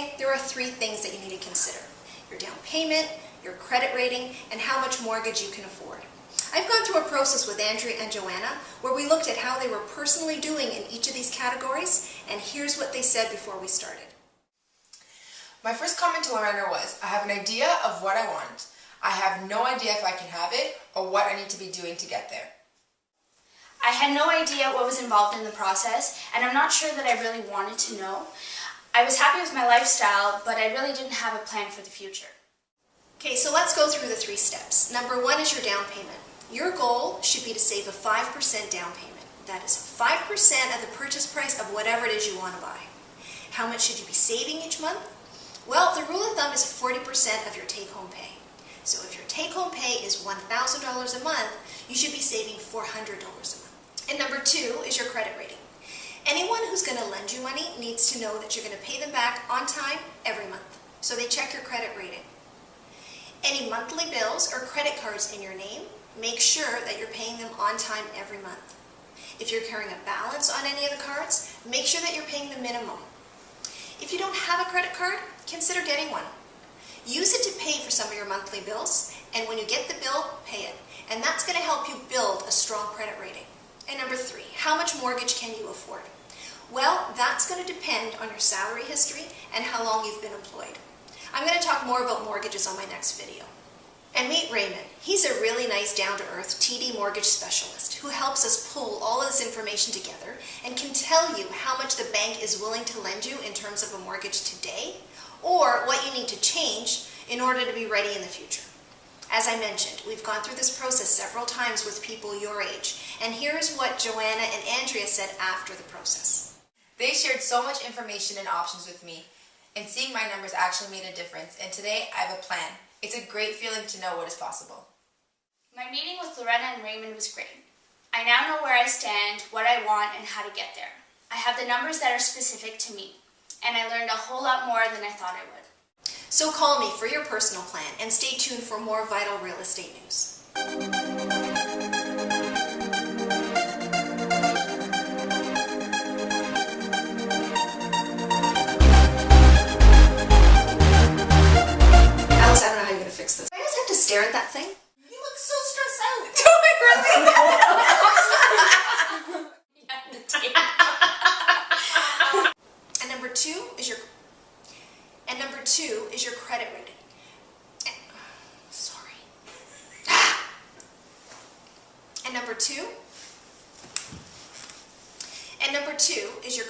today, there are 3 things that you need to consider: your down payment, your credit rating, and how much mortgage you can afford. I've gone through a process with Andrea and Joanna where we looked at how they were personally doing in each of these categories, and here's what they said before we started. My first comment to Lorena was, I have an idea of what I want. I have no idea if I can have it or what I need to be doing to get there. I had no idea what was involved in the process, and I'm not sure that I really wanted to know. I was happy with my lifestyle, but I really didn't have a plan for the future. Okay, so let's go through the 3 steps. Number 1 is your down payment. Your goal should be to save a 5% down payment. That is 5% of the purchase price of whatever it is you want to buy. How much should you be saving each month? Well, the rule of thumb is 40% of your take-home pay. So if your take-home pay is $1,000 a month, you should be saving $400 a month. And number 2 is your credit rating. Anyone who's going to lend you money needs to know that you're going to pay them back on time every month. So they check your credit rating. Any monthly bills or credit cards in your name, make sure that you're paying them on time every month. If you're carrying a balance on any of the cards, make sure that you're paying the minimum. If you don't have a credit card, consider getting one. Use it to pay for some of your monthly bills, and when you get the bill, pay it. And that's going to help you build a strong credit rating. And number 3, how much mortgage can you afford? Well, that's going to depend on your salary history and how long you've been employed. I'm going to talk more about mortgages on my next video. And meet Raymond. He's a really nice, down-to-earth TD mortgage specialist who helps us pull all of this information together and can tell you how much the bank is willing to lend you in terms of a mortgage today, or what you need to change in order to be ready in the future. As I mentioned, we've gone through this process several times with people your age, and here's what Joanna and Andrea said after the process. They shared so much information and options with me, and seeing my numbers actually made a difference, and today I have a plan. It's a great feeling to know what is possible. My meeting with Lorena and Raymond was great. I now know where I stand, what I want, and how to get there. I have the numbers that are specific to me, and I learned a whole lot more than I thought I would. So call me for your personal plan and stay tuned for more vital real estate news. Alice, I don't know how you're going to fix this. I always have to stare at that thing. You look so stressed out. Do I really? Yeah, the tape. And number 2 is your credit rating. Sorry. And number 2 is your